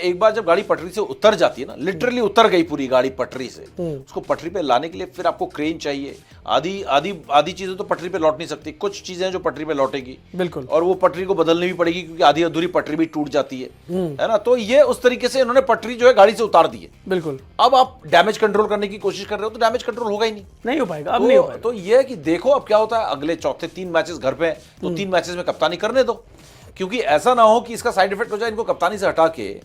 एक बार जब गाड़ी पटरी से उतर जाती है ना, लिटरली उतर गई पूरी गाड़ी पटरी से, उसको पटरी पे लाने के लिए फिर आपको क्रेन चाहिए। आधी चीजें तो पटरी पे लौट नहीं सकती, कुछ चीजें हैं जो पटरी पे लौटेगी, बिल्कुल, और वो पटरी को बदलनी भी पड़ेगी क्योंकि आधी अधूरी पटरी भी टूट जाती है ना। तो ये उस तरीके से इन्होंने पटरी जो है गाड़ी से उतार दी है। बिल्कुल। अब आप डैमेज कंट्रोल करने की कोशिश कर रहे हो तो डैमेज कंट्रोल होगा ही नहीं हो पाएगा, अब नहीं हो पाएगा। तो ये है कि देखो अब क्या होता है। अगले चौथे 3 मैचेस घर पे हैं तो 3 मैचेस में कप्तानी करने दो, क्योंकि ऐसा ना हो कि इसका साइड इफेक्ट हो जाए, इनको कप्तानी से हटा के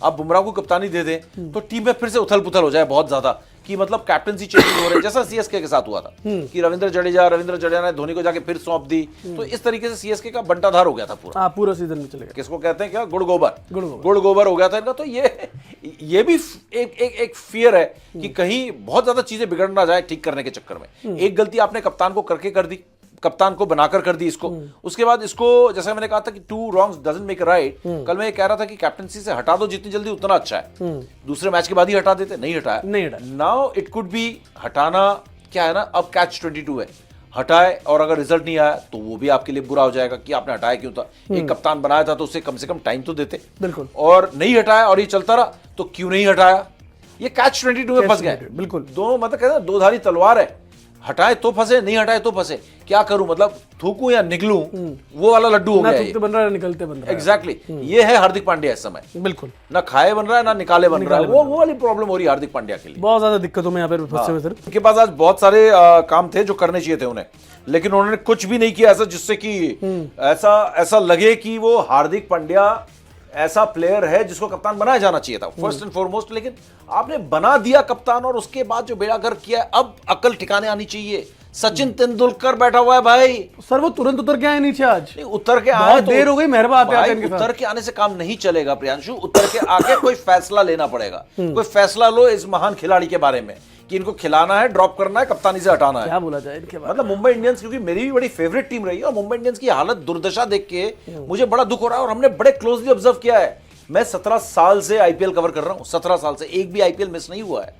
आप बुमराह को कप्तानी दे दें तो टीम में फिर से उथल पुथल हो जाए बहुत ज्यादा, कि मतलब कैप्टनसी चेंजिंग हो रही है, जैसा सीएसके के साथ हुआ था कि रविंद्र जडेजा ने धोनी को जाके फिर सौंप दी। तो इस तरीके से सीएसके का बंटाधार हो गया था पूरा, पूरा सीजन में चलेगा। किसको कहते हैं क्या, गुड़ गोबर हो गया था इनका। तो ये भी एक फियर है कि कहीं बहुत ज्यादा चीजें बिगड़ ना जाए ठीक करने के चक्कर में। एक गलती आपने कप्तान को करके कर दी, कप्तान को बनाकर कर दी इसको, उसके बाद इसको जैसा मैंने कहा था कि 2 wrongs doesn't make a right, कल मैं ये कह रहा था कि कैप्टनसी से हटा दो जितनी जल्दी उतना अच्छा है। दूसरे मैच के बाद ही हटा देते, नहीं हटाया। नाउ इट कुड बी हटाना क्या है ना, अब कैच 22 है, हटाए और अगर रिजल्ट नहीं आया तो वो भी आपके लिए बुरा हो जाएगा कि आपने हटाया क्यों था। एक कप्तान बनाया था तो उसे कम से कम टाइम तो देते, बिल्कुल, और नहीं हटाया और ये चलता रहा तो क्यों नहीं हटाया। ये कैच 22 में फंस गए। बिल्कुल, दो मतलब कहते हैं दो धारी तलवार है, हटाए तो फंसे, नहीं हटाए तो फंसे। क्या करूं, मतलब थूकूं या निकलूं, वो वाला लड्डू हो गया है। बन रहा है, निकलते बन रहा है। एग्जैक्टली ये है हार्दिक पांड्या इस समय। बिल्कुल, ना खाए बन रहा है ना निकाले बन रहा है, वो वाली प्रॉब्लम हो रही है हार्दिक पांड्या के लिए। बहुत ज्यादा दिक्कतों में यहाँ पे फंसे हुए सर। उनके पास आज बहुत सारे काम थे जो करने चाहिए थे उन्हें, लेकिन उन्होंने कुछ भी नहीं किया ऐसा जिससे कि ऐसा लगे कि वो हार्दिक पांड्या ऐसा प्लेयर है जिसको कप्तान बनाया जाना चाहिए था फर्स्ट एंड फॉरमोस्ट। लेकिन आपने बना दिया कप्तान और उसके बाद जो बेड़ागर किया, अब अकल ठिकाने आनी चाहिए। सचिन तेंदुलकर बैठा हुआ है भाई, सर वो तुरंत उतर के आए नीचे आज। नहीं, उतर के आए बहुत देर हो गई मेहरबा आते इनके साथ। उतर के आने से काम नहीं चलेगा प्रियांशु, उतर के आके कोई फैसला लेना पड़ेगा। कोई फैसला लो इस महान खिलाड़ी के बारे में कि इनको खिलाना है, ड्रॉप करना है, कप्तानी से हटाना है। क्या बोला जाए इनके बारे में। मतलब मुंबई इंडियंस, क्योंकि मेरी भी बड़ी फेवरेट टीम रही है और मुंबई इंडियंस की हालत दुर्दशा देख के मुझे बड़ा दुख हो रहा है और हमने बड़े क्लोजली ऑब्जर्व किया है। मैं 17 साल से आईपीएल कवर कर रहा हूं, 17 साल से एक भी आईपीएल मिस नहीं हुआ है।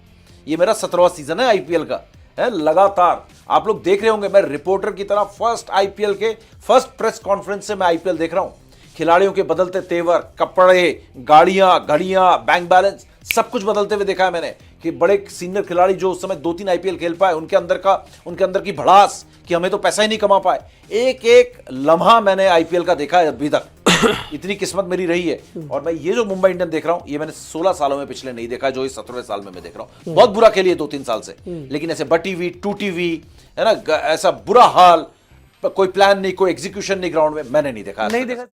ये मेरा 17वां सीजन है आईपीएल का, है लगातार। आप लोग देख रहे होंगे मैं रिपोर्टर की तरह फर्स्ट आईपीएल के फर्स्ट प्रेस कॉन्फ्रेंस से मैं आईपीएल देख रहा हूं। खिलाड़ियों के बदलते तेवर, कपड़े, गाड़ियां, घड़ियां, बैंक बैलेंस, सब कुछ बदलते हुए देखा है मैंने कि बड़े सीनियर खिलाड़ी जो उस समय 2-3 आईपीएल खेल पाए, उनके अंदर की भड़ास कि हमें तो पैसा ही नहीं कमा पाए। एक एक लम्हा मैंने आईपीएल का देखा है अभी तक। इतनी किस्मत मेरी रही है। और मैं ये जो मुंबई इंडियन देख रहा हूं, ये मैंने 16 सालों में पिछले नहीं देखा, जो इस 17वें साल में मैं देख रहा हूं। बहुत बुरा खेली है 2-3 साल से, लेकिन ऐसे बटी हुई, टूटी हुई, है ना, ऐसा बुरा हाल, कोई प्लान नहीं, कोई एग्जीक्यूशन नहीं ग्राउंड में मैंने नहीं देखा।